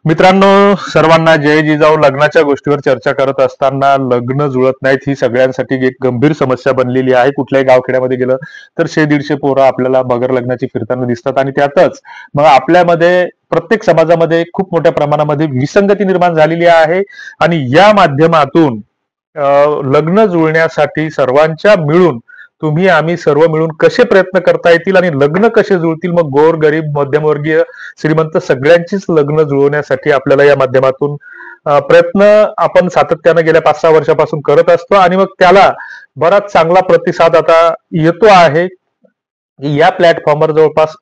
मित्रांनो, सर्वांना जय जिजाऊ. लग्नाच्या गोष्टीवर चर्चा करत असताना लग्न जुळत नाहीत ही सगळ्यांसाठी एक गंभीर समस्या बनलेली आहे. कुठल्याही गावखेड्यामध्ये गेलं तर 100-150 पोरं आपल्याला बगर लग्नाची फिरताना दिसतात आणि त्यातच मग आपल्यामध्ये प्रत्येक समाजामध्ये खूप मोठ्या प्रमाणामध्ये विसंगती निर्माण झालेली आहे आणि या माध्यमातून लग्न जुळण्यासाठी सर्वांच्या मिळून तुम्ही आम्ही सर्व मिळून कसे प्रयत्न करता येतील आणि लग्न कसे जुळतील, मग गोर गरीब मध्यमवर्गीय श्रीमंत सगळ्यांचीच लग्न जुळवण्यासाठी आपल्याला या माध्यमातून प्रयत्न आपण सातत्यानं गेल्या 5-6 वर्षापासून करत असतो आणि मग त्याला बराच चांगला प्रतिसाद आता येतो आहे. या प्लॅटफॉर्मवर जवळपास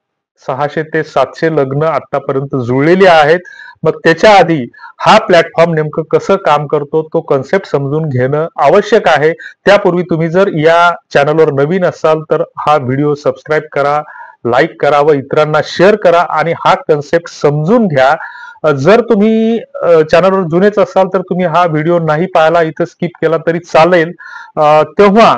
600 ते 700 लग्न आतापर्यंत जुळलेली आहेत. मग त्याच्या आधी हा प्लॅटफॉर्म नेमकं कसं काम करतो तो कन्सेप्ट समजून घेणं आवश्यक आहे. त्यापूर्वी तुम्ही जर या चॅनलवर नवीन असाल तर हा व्हिडिओ सबस्क्राईब करा, लाईक करा व इतरांना शेअर करा आणि हा कन्सेप्ट समजून घ्या. जर तुम्ही चॅनलवर जुनेच असाल तर तुम्ही हा व्हिडिओ नाही पाहिला, इथं स्किप केला तरी चालेल. तेव्हा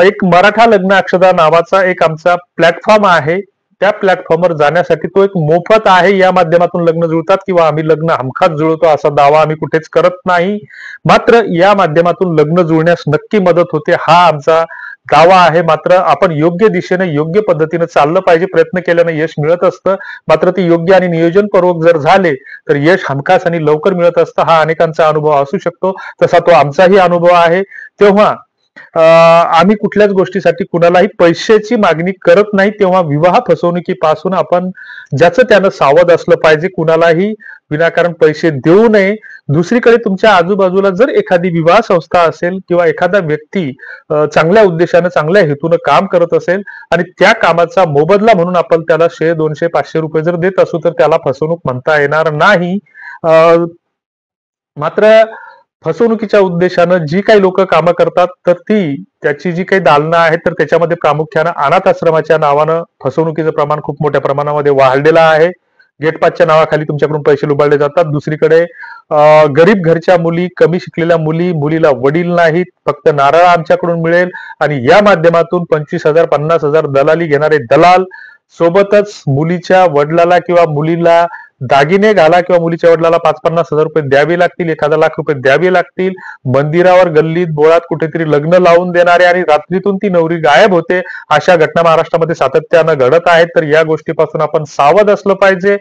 एक मराठा लग्न अक्षदा नावाचा एक आमचा प्लॅटफॉर्म आहे. त्या प्लॅटफॉर्मवर जाण्यासाठी तो एक मोफत आहे. या माध्यमातून लग्न जुळतात किंवा आम्ही लग्न हमखास जुळतो असा दावा आम्ही कुठेच करत नाही. मात्र या माध्यमातून लग्न जुळण्यास नक्की मदत होते हा आमचा दावा आहे. मात्र आपण योग्य दिशेने योग्य पद्धतीने चाललं पाहिजे. प्रयत्न केल्याने यश मिळत असतं. मात्र ते योग्य आणि नियोजनपूर्वक जर झाले तर यश हमखास आणि लवकर मिळत असतं. हा अनेकांचा अनुभव असू शकतो, तसा तो आमचाही अनुभव आहे. तेव्हा आम्ही कुठल्याच गोष्टीसाठी कुणालाही पैशाची मागणी करत नाही. तेव्हा विवाह फसवणुकीपासून आपण ज्याचं त्यानं सावध असलं पाहिजे. कुणालाही विनाकारण पैसे देऊ नये. दुसरीकडे तुमच्या आजूबाजूला जर एखादी विवाह संस्था असेल किंवा एखादा व्यक्ती चांगल्या उद्देशानं चांगल्या हेतूनं काम करत असेल आणि त्या कामाचा मोबदला म्हणून आपण त्याला 100, 200, 500 रुपये जर देत असू तर त्याला फसवणूक म्हणता येणार नाही. मात्र फसवणुकीच्या उद्देशानं जी काही लोक कामं करतात तर त्याची जी काही दालनं आहेत तर त्याच्यामध्ये प्रामुख्यानं अनाथ आश्रमाच्या नावानं फसवणुकीचं प्रमाण खूप मोठ्या प्रमाणामध्ये वाढलेलं आहे. गेटपासच्या नावाखाली तुमच्याकडून पैसे लुबाडले जातात. दुसरीकडे गरीब घरच्या मुली, कमी शिकलेल्या मुली, मुलीला वडील नाहीत, फक्त नारळ आमच्याकडून मिळेल आणि या माध्यमातून 25,000 50,000 दलाली घेणारे दलाल, सोबतच मुलीच्या वडिलाला किंवा मुलीला दागिने घाला किंवा मुलीच्या वडिलाला 5-50,000 रुपये द्यावे लागतील, 1,00,000 रुपये द्यावे लागतील. मंदिरावर गल्लीत बोळात कुठेतरी लग्न लावून देणारे आणि रात्रीतून ती नवरी गायब होते, अशा घटना महाराष्ट्रामध्ये सातत्यानं घडत आहेत. तर या गोष्टीपासून आपण सावध असलं पाहिजे.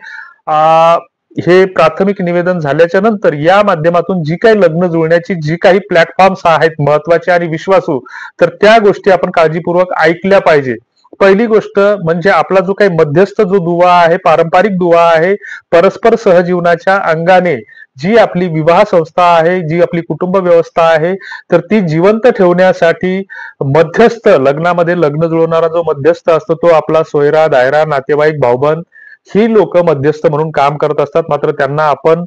हे प्राथमिक निवेदन झाल्याच्या नंतर या माध्यमातून जी काही लग्न जुळण्याची जी काही प्लॅटफॉर्म्स आहेत महत्वाचे आणि विश्वासू, तर त्या गोष्टी आपण काळजीपूर्वक ऐकल्या पाहिजे. पहिली गोष्ट म्हणजे आपला जो काही मध्यस्थ जो दुवा आहे, पारंपरिक दुवा आहे, परस्पर सहजीवनाच्या अंगाने जी आपली विवाह संस्था आहे, जी आपली कुटुंब व्यवस्था आहे, तर ती जिवंत ठेवण्यासाठी मध्यस्थ, लग्नामध्ये लग्न जुळवणारा जो मध्यस्थ असतो तो आपला सोयरा, दायरा, नातेवाईक, भाऊबंद ही लोक मध्यस्थ म्हणून काम करत असतात. मात्र त्यांना आपण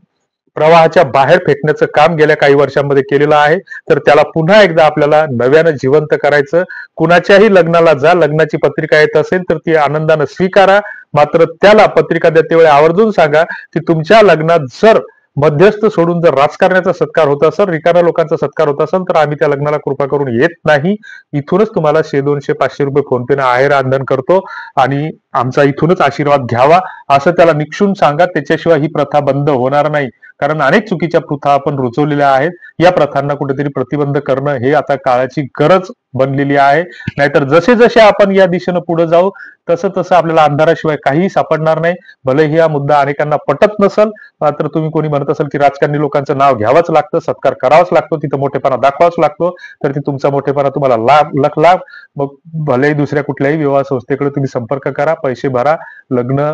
प्रवाहाच्या बाहेर फेकण्याचं काम गेल्या काही वर्षांमध्ये केलेलं आहे. तर त्याला पुन्हा एकदा आपल्याला नव्यानं जिवंत करायचं. कुणाच्याही लग्नाला जा, लग्नाची पत्रिका येत असेल तर ती आनंदानं स्वीकारा. मात्र त्याला पत्रिका देते वेळी आवर्जून सांगा की तुमच्या लग्नात जर मध्यस्थ सोडून जर राजकारण्याचा सत्कार होत असेल, रिकाम्या लोकांचा सत्कार होत असेल तर आम्ही त्या लग्नाला कृपा करून येत नाही. इथूनच तुम्हाला 100, 200, 500 रुपये फोनपेनं आहेर आंदन करतो आणि आमचा इथूनच आशीर्वाद घ्यावा असं त्याला निक्षून सांगा. त्याच्याशिवाय ही प्रथा बंद होणार नाही. कारण अनेक चुकीच्या प्रथा आपण रुजवलेल्या आहेत. या प्रथांना कुठेतरी प्रतिबंध करणं हे आता काळाची गरज बनलेली आहे. नाहीतर जसे जसे आपण या दिशेनं पुढे जाऊ तसं तसं आपल्याला अंधाराशिवाय काहीही सापडणार नाही. भलेही हा मुद्दा अनेकांना पटत नसल, मात्र तुम्ही कोणी म्हणत असाल की राजकारणी लोकांचं नाव घ्यावंच लागतं, सत्कार करावाच लागतो, तिथं मोठेपणा दाखवाच लागतो, तर ती तुमचा मोठेपणा तुम्हाला लाभ. मग भलेही दुसऱ्या कुठल्याही विवाह संस्थेकडे तुम्ही संपर्क करा, पैसे भरा. लग्न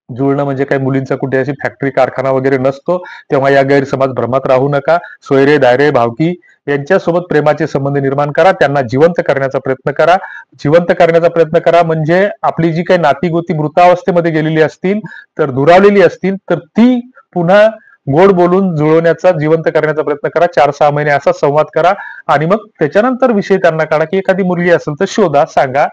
जुळणं म्हणजे काही मुलींचा कुठे अशी फॅक्टरी कारखाना वगैरे नसतो. तेव्हा या गैरसमज भ्रमात राहू नका. सोयरे, दायरे, भावकी यांच्यासोबत प्रेमाचे संबंध निर्माण करा. त्यांना जिवंत करण्याचा प्रयत्न करा. जिवंत करण्याचा प्रयत्न करा म्हणजे आपली जी काही नातीगोती मृतावस्थेमध्ये गेलेली असतील, तर दुरावलेली असतील, तर ती पुन्हा गोड बोलून जुळवण्याचा, जिवंत करण्याचा प्रयत्न करा. 4-6 महिने असा संवाद करा आणि मग त्याच्यानंतर विषय त्यांना काढा की एखादी मुलगी असेल तर शोधा, सांगा.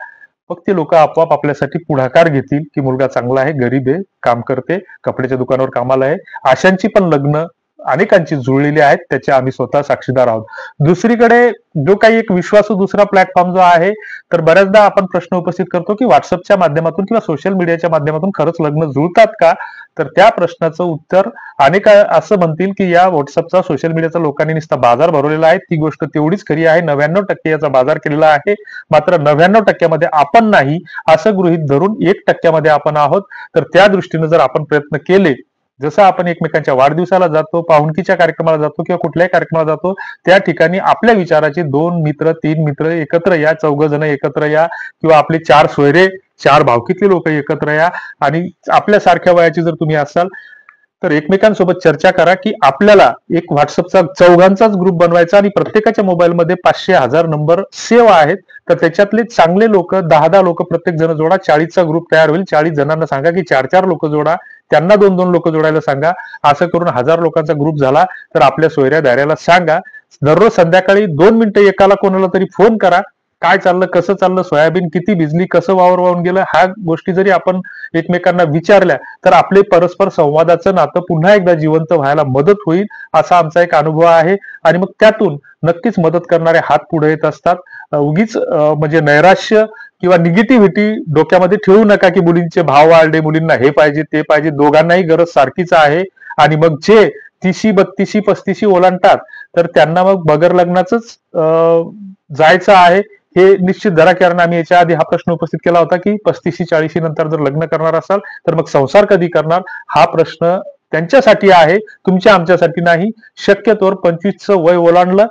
मग ते लोक आपोआप आपल्यासाठी पुढाकार घेतील की मुलगा चांगला आहे, गरीब आहे, काम करते, कपड्याच्या दुकानावर कामाला आहे. अशांची पण लग्न अनेकांची जुळलेली आहेत, त्याचे आम्ही स्वतः साक्षीदार आहोत. दुसरीकडे जो काही एक विश्वासू दुसरा प्लॅटफॉर्म जो आहे, तर बऱ्याचदा आपण प्रश्न उपस्थित करतो की व्हॉट्सअपच्या माध्यमातून किंवा सोशल मीडियाच्या माध्यमातून खरंच लग्न जुळतात का? तर त्या प्रश्नाचं उत्तर अनेक असं म्हणतील की या व्हॉट्सअपचा सोशल मीडियाचा लोकांनी नुसता बाजार भरवलेला आहे. ती गोष्ट तेवढीच खरी आहे. 99% याचा बाजार केलेला आहे. मात्र 99% मध्ये आपण नाही असं गृहीत धरून 1% आपण आहोत. तर त्या दृष्टीने जर आपण प्रयत्न केले, जसं आपण एकमेकांच्या वाढदिवसाला जातो, पाहुणकीच्या कार्यक्रमाला जातो किंवा कुठल्याही कार्यक्रमाला जातो, त्या ठिकाणी आपल्या विचाराचे 2 मित्र 3 मित्र एकत्र या, 4 जण एकत्र या किंवा आपले 4 सोयरे 4 भावकीतले लोक एकत्र या आणि आपल्या सारख्या वयाची जर तुम्ही असाल तर एकमेकांसोबत चर्चा करा की आपल्याला एक व्हॉट्सअपचा 4घांचाच ग्रुप बनवायचा आणि प्रत्येकाच्या मोबाईलमध्ये 500-1000 नंबर सेव्ह आहेत. तर त्याच्यातले चांगले लोक 10-10 लोक प्रत्येक जण जोडा. 40चा ग्रुप तयार होईल. 40 जणांना सांगा की 4-4 लोक जोडा, त्यांना 2-2 लोक जोडायला सांगा. असं करून 1000 लोकांचा ग्रुप झाला तर आपल्या सोयऱ्या दाऱ्याला सांगा. दररोज संध्याकाळी 2 मिनिटं एकाला कोणाला तरी फोन करा. काय चाललं, कसं चाललं, सोयाबीन किती भिजली, कसं वावर वाहून गेलं, ह्या गोष्टी जरी आपण एकमेकांना विचारल्या तर आपले परस्पर संवादाचं नातं पुन्हा एकदा जिवंत व्हायला मदत होईल, असा आमचा एक अनुभव आहे. आणि मग त्यातून नक्कीच मदत करणारे हात पुढे येत असतात. उगीच म्हणजे नैराश्य किंवा निगेटिव्हिटी डोक्यामध्ये ठेवू नका की मुलींचे भाव वाढले, मुलींना हे पाहिजे ते पाहिजे. दोघांनाही गरज सारखीच आहे. आणि मग जे 30, 32, 35 ओलांडतात तर त्यांना मग बगर लग्नाचंच जायचं आहे हे निश्चित धरा. कारण आम्ही याच्या आधी हा प्रश्न उपस्थित केला होता की 35-40 नंतर जर लग्न करणार असाल तर मग संसार कधी करणार, हा प्रश्न त्यांच्यासाठी आहे, तुमच्या आमच्यासाठी नाही. शक्यतोवर 25चं वय ओलांडलं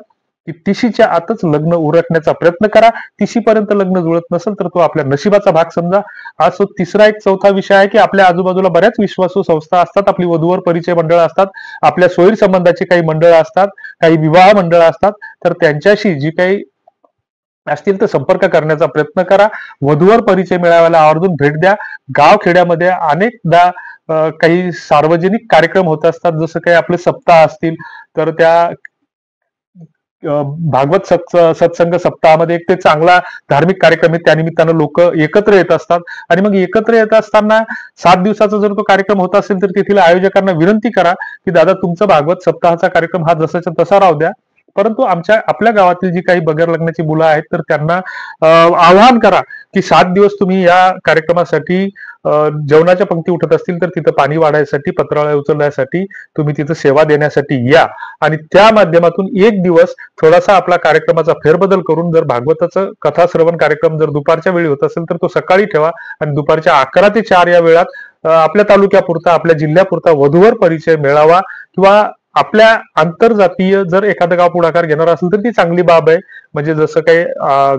की 30च्या आतच लग्न उरकण्याचा प्रयत्न करा. 30 पर्यंत लग्न जुळत नसेल तर तो आपल्या नशिबाचा भाग समजा. आज तो तिसरा एक चौथा विषय आहे की आपल्या आजूबाजूला बऱ्याच विश्वासू संस्था असतात, आपली वधूवर परिचय मंडळ असतात, आपल्या सोयी संबंधाची काही मंडळ असतात, काही विवाह मंडळ असतात. तर त्यांच्याशी जी काही असतील तर संपर्क करण्याचा प्रयत्न करा. वधूवर परिचय मेळाव्याला आवर्जून भेट द्या. गाव खेड्यामध्ये अनेकदा काही सार्वजनिक कार्यक्रम होत असतात, जसं काही आपले सप्ताह असतील तर त्या भागवत सत्संग सप्ताहामध्ये एक ते चांगला धार्मिक कार्यक्रम आहे. त्यानिमित्तानं लोक एकत्र येत असतात आणि मग एकत्र येत असताना 7 दिवसाचा जर तो कार्यक्रम होत असेल तर तेथील आयोजकांना विनंती करा की दादा तुमचा भागवत सप्ताहाचा कार्यक्रम हा जसाच्या तसा राहू द्या, परंतु आपल्या गावातील जी काही बगर लग्नाची मुलं आहेत तर त्यांना आवाहन करा की 7 दिवस तुम्ही या कार्यक्रमासाठी जेवणाच्या पंक्ती उठत असतील तर तिथं पाणी वाढायसाठी, पत्रावळ्या उचलण्यासाठी तुम्ही तिथं सेवा देण्यासाठी या. आणि त्या माध्यमातून एक दिवस थोडासा आपला कार्यक्रमाचा फेरबदल करून जर भागवताचं कथा श्रवण कार्यक्रम जर दुपारच्या वेळी होत असेल तर तो सकाळी ठेवा आणि दुपारच्या 11 ते 4 या वेळात आपल्या तालुक्यापुरता, आपल्या जिल्ह्यापुरता वधूवर परिचय मेळावा किंवा आपल्या आंतरजातीय जर एखादं गाव पुढाकार घेणार असेल तर ती चांगली बाब आहे. म्हणजे जसं काही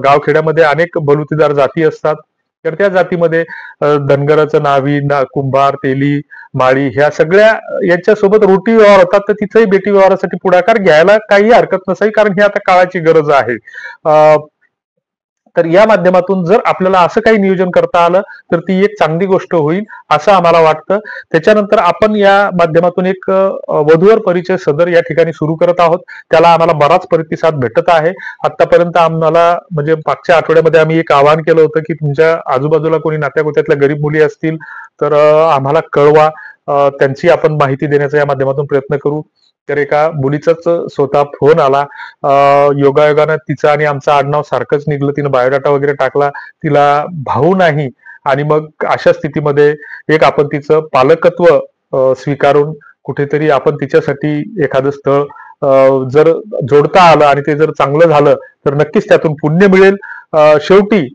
गावखेड्यामध्ये अनेक बलुतेदार जाती असतात तर त्या जातीमध्ये धनगराचं नावी, कुंभार, तेली, माळी ह्या सगळ्या यांच्यासोबत रोटी व्यवहार होतात. तर तिथेही बेटी व्यवहारासाठी पुढाकार घ्यायला काही हरकत नसावी, कारण ही आता काळाची गरज आहे. तर या माध्यमातून जर आपल्याला असं काही नियोजन करता आलं तर ती एक चांगली गोष्ट होईल असं आम्हाला वाटतं. त्याच्यानंतर आपण या माध्यमातून एक वधूवर परिचय सदर या ठिकाणी सुरू करत आहोत. त्याला आम्हाला बराच प्रतिसाद भेटत आहे. आतापर्यंत आम्हाला म्हणजे मागच्या आठवड्यामध्ये आम्ही एक आवाहन केलं होतं की तुमच्या आजूबाजूला कोणी नात्यागोत्यातल्या गरीब मुली असतील तर आम्हाला कळवा, त्यांची आपण माहिती देण्याचा या माध्यमातून प्रयत्न करू. तर एका मुलीचाच स्वतः फोन आला. योगायोगानं तिचं आणि आमचं आडनाव सारखंच निघलं. तिनं बायोडाटा वगैरे टाकला. तिला भाऊ नाही आणि मग अशा स्थितीमध्ये एक आपण तिचं पालकत्व स्वीकारून कुठेतरी आपण तिच्यासाठी एखादं स्थळ जर जोडता आलं आणि ते जर चांगलं झालं तर नक्कीच त्यातून पुण्य मिळेल. शेवटी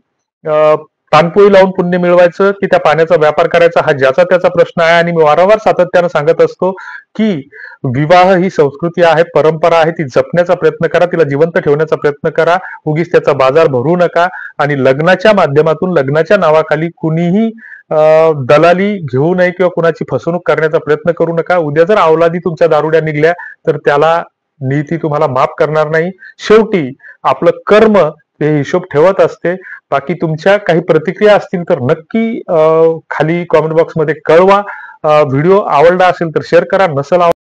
पानपोळी लावून पुण्य मिळवायचं की त्या पाण्याचा व्यापार करायचा हा ज्याचा त्याचा प्रश्न आहे. आणि मी वारंवार सातत्यानं सांगत असतो की विवाह ही संस्कृती आहे, परंपरा आहे, ती जपण्याचा प्रयत्न करा, तिला जिवंत ठेवण्याचा प्रयत्न करा. उगीच त्याचा बाजार भरू नका आणि लग्नाच्या माध्यमातून लग्नाच्या नावाखाली कुणीही दलाली घेऊ नये किंवा कुणाची फसवणूक करण्याचा प्रयत्न करू नका. उद्या जर अवलादी तुमच्या दारुड्या निघल्या तर त्याला नीती तुम्हाला माफ करणार नाही. शेवटी आपलं कर्म ते हिशोब ठेवत असते. बाकी तुमच्या काही प्रतिक्रिया असतील तर नक्की खाली कॉमेंट बॉक्समध्ये कळवा. व्हिडिओ आवडला असेल तर शेअर करा, नसेल